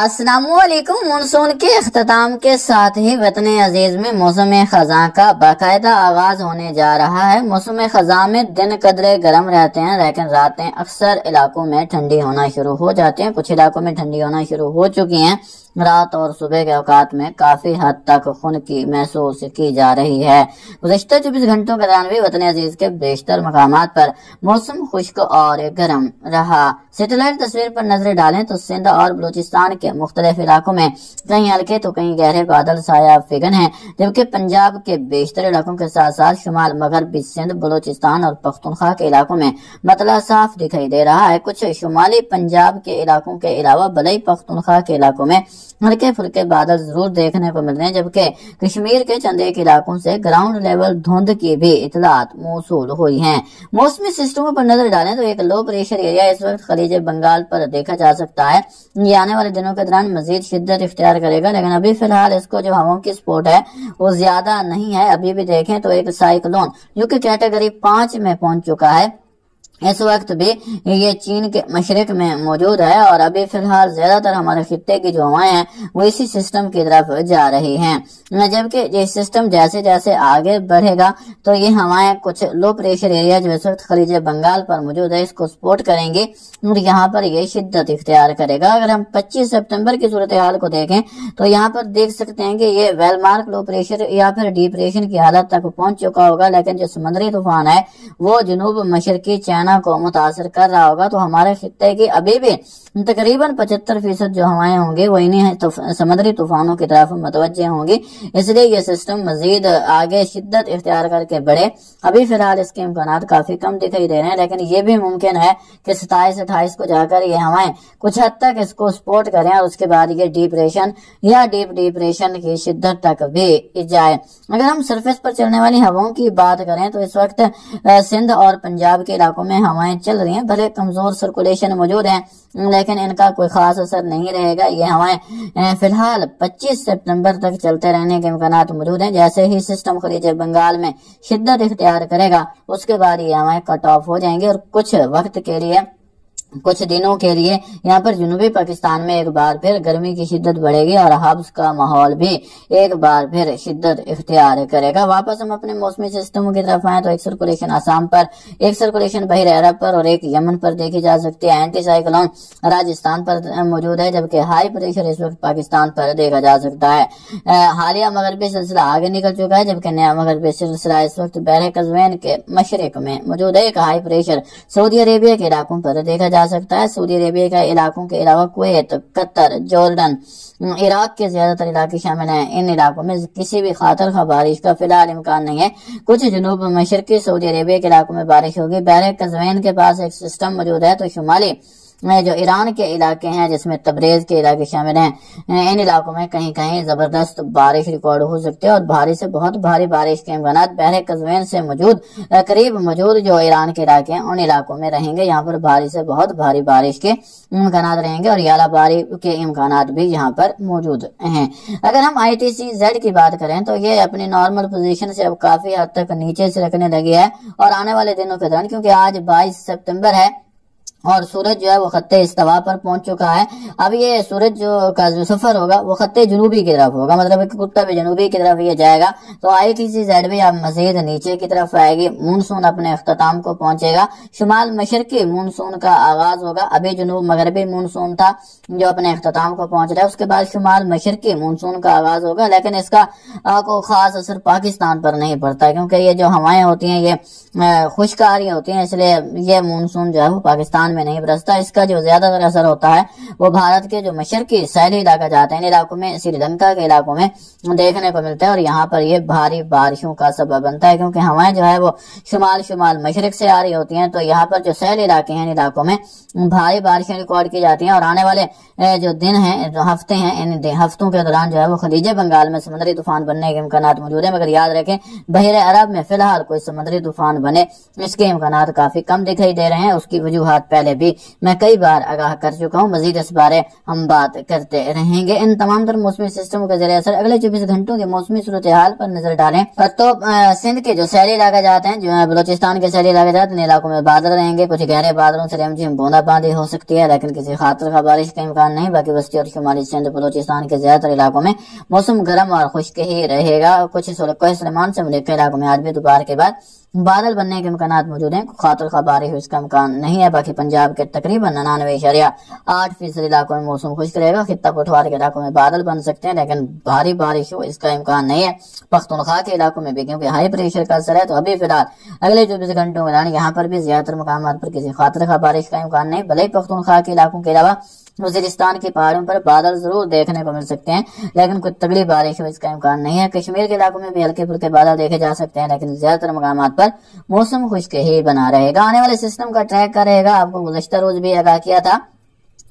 अस्सलाम वालेकुम। मानसून के अख्ताम के साथ ही वतन अजीज में मौसम खजा का बाकायदा आगाज होने जा रहा है। मौसम खजा में दिन कदरे गर्म रहते हैं, लेकिन रातें अक्सर इलाकों में ठंडी होना शुरू हो जाती हैं। कुछ इलाकों में ठंडी होना शुरू हो चुकी हैं। रात और सुबह के औकात में काफी हद तक खुनकी महसूस की जा रही है। गुज़श्ता 24 घंटों के दौरान भी वतन अजीज के बेशतर मकामात पर मौसम खुश्क और गर्म रहा। सैटेलाइट तस्वीर पर नजर डालें तो सिंध और बलूचिस्तान के मुख्तलिफ इलाकों में कहीं हल्के तो कहीं गहरे बादल साया फिगन है, जबकि पंजाब के बेशतर इलाकों के साथ साथ शुमाल मगरबी सिंध, बलूचिस्तान और पख्तूनख्वा के इलाकों में मतला साफ दिखाई दे रहा है। कुछ शुमाली पंजाब के इलाकों के अलावा बलई पख्तूनख्वा के इलाकों में हल्के फुल्के बादल जरूर देखने को मिल रहे हैं, जबकि कश्मीर के चंद एक इलाकों से ग्राउंड लेवल धुंध की भी इतलात मौसूल हुई हैं। मौसमी सिस्टमों पर नजर डालें तो एक लो प्रेशर एरिया इस वक्त खलीज बंगाल पर देखा जा सकता है। ये आने वाले दिनों के दौरान मजीद शिद्दत इख्तियार करेगा, लेकिन अभी फिलहाल इसको जो हवाओं की स्पोर्ट है वो ज्यादा नहीं है। अभी भी देखें तो एक साइक्लोन जो कि कैटेगरी 5 में पहुंच चुका है, इस वक्त भी ये चीन के मशरक में मौजूद है और अभी फिलहाल ज्यादातर हमारे खित्ते की जो हवाएं हैं वो इसी सिस्टम की तरफ जा रही हैं। जबकि ये सिस्टम जैसे जैसे आगे बढ़ेगा तो ये हवाएं कुछ लो प्रेशर एरिया जो इस वक्त खलीज बंगाल पर मौजूद है इसको सपोर्ट करेंगे और यहाँ पर ये शिद्दत इख्तियार करेगा। अगर हम 25 सितंबर की सूरत हाल को देखें तो यहाँ पर देख सकते हैं कि ये वेलमार्क लो प्रेशर या फिर डिप्रेशन की हालत तक पहुंच चुका होगा, लेकिन जो समुद्री तूफान है वो जनूब मशरकी चाइना को मुतासर कर रहा होगा। तो हमारे खित्ते की अभी भी तकरीबन 75% जो हवाएं होंगी वो इन्हीं समुद्री तूफानों की तरफ मुतवज्जे होंगी, इसलिए ये सिस्टम मजीद आगे शिद्दत इख्तियार करके बढ़े। अभी फिलहाल इसके इम्कानात काफी कम दिखाई दे रहे हैं, लेकिन ये भी मुमकिन है कि 27-28 को जाकर ये हवाएं कुछ हद तक इसको सपोर्ट करें और उसके बाद ये डिप्रेशन या डीप डिप्रेशन की शिद्दत तक भी जाए। अगर हम सरफेस पर चलने वाली हवाओं की बात करें तो इस वक्त सिंध और पंजाब के इलाकों में हवाएं चल रही हैं। भले कमजोर सर्कुलेशन मौजूद है, लेकिन इनका कोई खास असर नहीं रहेगा। ये हवाएं फिलहाल 25 सितंबर तक चलते रहने के इम्कानात मौजूद हैं। जैसे ही सिस्टम खलीज बंगाल में शिद्दत इख्तियार करेगा उसके बाद ये हवाएं कट ऑफ हो जाएंगी और कुछ वक्त के लिए, कुछ दिनों के लिए यहाँ पर जनूबी पाकिस्तान में एक बार फिर गर्मी की शिद्दत बढ़ेगी और हब्स का माहौल भी एक बार फिर शिद्दत इख्तियार करेगा। वापस हम अपने मौसमी सिस्टमों की तरफ आए तो एक सर्कुलेशन आसाम पर, एक सर्कुलेशन बहिर अरब पर और एक यमन पर देखी जा सकती है। एंटी साइक्लोन राजस्थान पर मौजूद है, जबकि हाई प्रेशर इस वक्त पाकिस्तान पर देखा जा सकता है। हालिया मगरबी सिलसिला आगे निकल चुका है, जबकि नया मगरबी सिलसिला इस वक्त बहर कज़वीन के मशरक में मौजूद है। एक हाई प्रेशर सऊदी अरेबिया के इलाकों पर देखा जा सकता है। सऊदी अरेबिया के इलाकों के अलावा कुवैत, कतर, जॉर्डन, इराक के ज्यादातर इलाके शामिल हैं। इन इलाकों में किसी भी खातर खा बारिश का फिलहाल इम्कान नहीं है। कुछ जनूब मशरकी सऊदी अरेबिया के इलाकों में बारिश होगी। बहर कज़वीन के पास एक सिस्टम मौजूद है, तो शुमाली में जो ईरान के इलाके हैं जिसमें तबरेज के इलाके शामिल हैं, इन इलाकों में कहीं कहीं जबरदस्त बारिश रिकॉर्ड हो सकती है और भारी से बहुत भारी बारिश के इम्कानात बहर कज़वीन से करीब मौजूद जो ईरान के इलाके हैं उन इलाकों में रहेंगे। यहाँ पर भारी से बहुत भारी बारिश के इम्कानात रहेंगे और यालाबारी के इम्कानात भी यहाँ पर मौजूद हैं। अगर हम ITC-Z की बात करें तो ये अपनी नॉर्मल पोजीशन से अब काफी हद तक नीचे से रखने लगी है और आने वाले दिनों के दौरान, क्योंकि आज 22 सितंबर है और सूरज जो है वो खत्ते इस्तवा पर पहुंच चुका है, अब ये सूरज का जो सफर होगा वो खत्ते जनूबी की तरफ होगा, मतलब एक कुत्ता भी जनूबी की तरफ ये जाएगा। तो ITC-Z भी अब मजीद नीचे की तरफ आएगी। मानसून अपने अख्ताम को पहुंचेगा। शुमाल मशरकी मानसून का आगाज होगा। अभी जनूब मगरबी मानसून था जो अपने अख्ताम को पहुंच रहा है, उसके बाद शुमाल मशरकी मानसून का आगाज होगा, लेकिन इसका को खास असर पाकिस्तान पर नहीं पड़ता, क्योंकि ये जो हवाएं होती हैं ये खुश्क आ रही होती हैं, इसलिए ये मानसून जो है वो पाकिस्तान में नहीं बरसता। इसका जो ज्यादातर असर होता है वो भारत के जो मशरकी सैली इलाका जाते हैं इन इलाकों में, श्रीलंका के इलाकों में देखने को मिलता है और यहाँ पर ये भारी बारिशों का सबब बनता है, क्योंकि हवाएं जो है वो शुमाल मशरक से आ रही होती हैं। तो यहाँ पर जो सैली इलाके हैं इन इलाकों में भारी बारिशें रिकॉर्ड की जाती हैं और आने वाले जो दिन हैं, जो हफ्ते हैं, इन हफ्तों के दौरान जो है वो खलीज बंगाल में समुद्री तूफान बनने के इम्कानात मौजूद है। मगर याद रखें बहिर अरब में फिलहाल कोई समुद्री तूफान बने इसके इम्कानात काफी कम दिखाई दे रहे हैं। उसकी वजूहात پہلے بھی میں کئی بار آگاہ کر چکا ہوں، مزید اس بارے ہم بات کرتے رہیں گے۔ ان تمام تر موسمی سسٹم کے ذریعے اثر اگلے 24 گھنٹوں کے موسمی صورتحال پر نظر ڈالیں تو سندھ کے جو سیلی علاقے جاتے ہیں، جو بلوچستان کے سیلی علاقے جاتے ہیں، ان علاقوں میں بادل رہیں گے، کچھ گہرے بادلوں سے رمجھم بوندا باندی ہو سکتی ہے، لیکن کسی خاطر خواہ بارش کا امکان نہیں۔ باقی وسطی اور شمالی سندھ بلوچستان کے زیادہ تر علاقوں میں موسم گرم اور خشک ہی رہے گا۔ کچھ کوہ سلیمان سے ملے علاقوں میں آج بھی دوپہر کے بعد بادل بننے کے امکانات موجود ہیں، خاطر خواہ بارش اس کا امکان نہیں ہے۔ باقی پنجاب کے تقریباً 99.8% علاقوں میں موسم خشک رہے گا۔ خطہ پٹوار کے علاقوں میں بادل بن سکتے ہیں، لیکن بھاری بارش ہو اس کا امکان نہیں ہے۔ پختونخوا کے علاقوں میں بھی کیونکہ ہائی پریشر کا اثر ہے، تو ابھی فی الحال اگلے 24 گھنٹوں کے دوران یہاں پر بھی زیادہ تر مقامات پر کسی خاطر خواہ بارش کا امکان نہیں۔ بھلے پختونخوا کے علاقوں کے علاوہ وزیرستان کی پہاڑوں پر بادل ضرور دیکھنے کو مل سکتے ہیں، لیکن کوئی تگڑی بارش ہو اس کا امکان نہیں ہے۔ کشمیر کے علاقوں میں بھی ہلکے پھلکے بادل دیکھے جا سکتے ہیں، لیکن زیادہ تر مقامات پر موسم خشک ہی بنا رہے گا۔ آنے والے سسٹم کا ٹریک کا رہے گا۔ آپ کو گزشتہ روز بھی آگاہ کیا تھا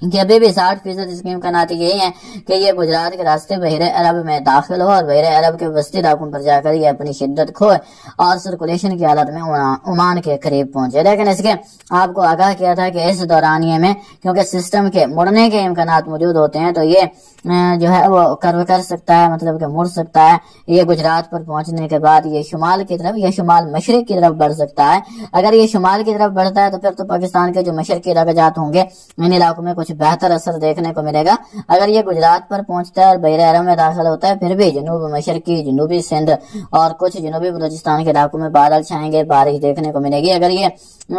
کہ ابھی بھی 60% اس کے امکانات یہی ہیں کہ یہ گجرات کے راستے بحر عرب میں داخل ہو اور بحر عرب کے وسطی علاقوں پر جا کر یہ اپنی شدت کھوئے اور سرکولیشن کی حالت میں عمان کے قریب پہنچے۔ لیکن اس کے آپ کو آگاہ کیا تھا کہ اس دورانیے میں کیونکہ سسٹم کے مڑنے کے امکانات موجود ہوتے ہیں، تو یہ جو ہے وہ کرو کر سکتا ہے، مطلب کہ مڑ سکتا ہے۔ یہ گجرات پر پہنچنے کے بعد یہ شمال کی طرف یا شمال مشرق کی طرف بڑھ سکتا ہے۔ اگر یہ شمال کی طرف بڑھتا ہے تو پھر تو پاکستان کے جو مشرقی علاقے جات ہوں گے ان علاقوں میں کچھ بہتر اثر دیکھنے کو ملے گا۔ اگر یہ گجرات پر پہنچتا ہے اور بحر عرب میں داخل ہوتا ہے، پھر بھی جنوب مشرقی، جنوبی سندھ اور کچھ جنوبی بلوچستان کے علاقوں میں بادل چھائیں گے، بارش دیکھنے کو ملے گی۔ اگر یہ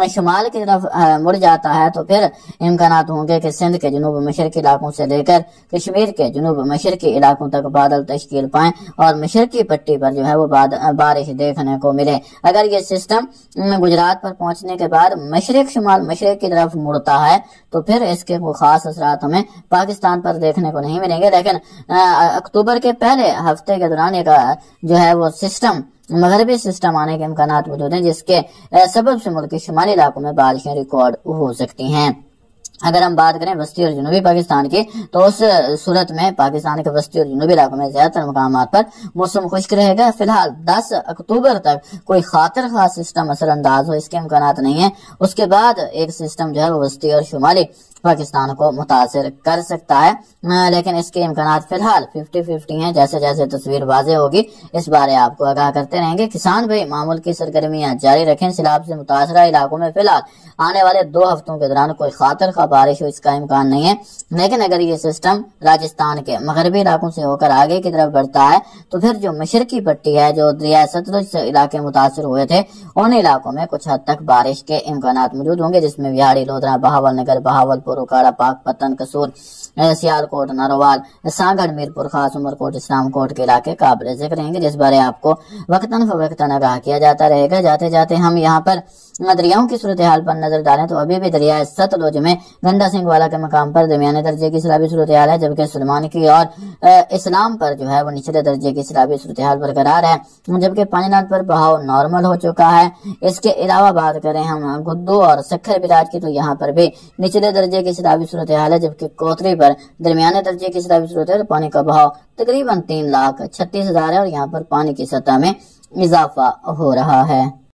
شمال کی طرف مڑ جاتا ہے تو پھر امکانات ہوں گے کہ سندھ کے جنوب مشرقی علاقوں سے لے کر کشمیر کے جنوب مشرقی علاقوں تک بادل تشکیل پائیں اور مشرقی پٹی پر جو ہے وہ بارش دیکھنے کو ملے۔ اگر یہ سسٹم گجرات پر پہنچنے کے بعد مشرق شمال مشرق کی طرف مڑتا ہے تو پھر اس کے کوئی خاص اثرات ہمیں پاکستان پر دیکھنے کو نہیں ملیں گے، لیکن اکتوبر کے پہلے ہفتے کے دوران ایک جو ہے وہ سسٹم مغربی سسٹم آنے کے امکانات موجود ہیں، جس کے سبب سے ملک کے شمالی علاقوں میں بارشیں ریکارڈ ہو سکتی ہیں۔ اگر ہم بات کریں وسطی اور جنوبی پاکستان کی، تو اس صورت میں پاکستان کے وسطی اور جنوبی علاقوں میں زیادہ تر مقامات پر موسم خشک رہے گا۔ فی الحال 10 اکتوبر تک کوئی خاطر خواہ سسٹم اثر انداز ہو اس کے امکانات نہیں ہیں۔ اس کے بعد ایک سسٹم جو ہے وہ وسطی اور شمالی پاکستان کو متاثر کر سکتا ہے، لیکن اس کے امکانات فی الحال 50-50 ہیں۔ جیسے جیسے تصویر واضح ہوگی اس بارے آپ کو آگاہ کرتے رہیں گے۔ کسان بھائی معمول کی سرگرمیاں جاری رکھیں۔ سیلاب سے متاثرہ علاقوں میں فی الحال آنے والے 2 ہفتوں کے دوران کوئی خاطر خواہ بارش ہو اس کا امکان نہیں ہے، لیکن اگر یہ سسٹم راجستھان کے مغربی علاقوں سے ہو کر آگے کی طرف بڑھتا ہے تو پھر جو مشرقی پٹی ہے، جو دریائے ستلج سے علاقے متاثر ہوئے تھے، ان علاقوں میں کچھ حد تک بارش کے امکانات موجود ہوں گے، جس میں ویاڑی، لودھرا، بہاول نگر، بہاولپور، اکاڑا، پاک پتن، قصور، سیال کوٹ، ناروال، سانگڑ، میرپور خاص، عمرکوٹ، اسلام کوٹ کے علاقے قابل ذکر ہیں گے، جس بارے آپ کو وقتاً فوقتاً آگاہ کیا جاتا رہے گا۔ جاتے جاتے ہم یہاں پر دریاؤں کی صورتحال پر نظر ڈالیں تو ابھی بھی دریائے ستلج میں گنڈا سنگھ والا کے مقام پر درمیانے درجے کی سیلابی صورتحال ہے، جبکہ سلمان کی اور اسلام پر جو ہے وہ نچلے درجے کی سیلابی صورتحال برقرار ہے، جبکہ پانچ پر بہاؤ نارمل ہو چکا ہے۔ اس کے علاوہ بات کریں ہم گدو اور سکھر بلاج کی، تو یہاں پر بھی نچلے درجے کی سیلابی صورتحال ہے، جبکہ کوتری پر درمیانے درجے کی سیلابی صورتحال، پانی کا بہاؤ تقریباً 3,36,000 ہے اور یہاں پر پانی کی سطح میں اضافہ ہو رہا ہے۔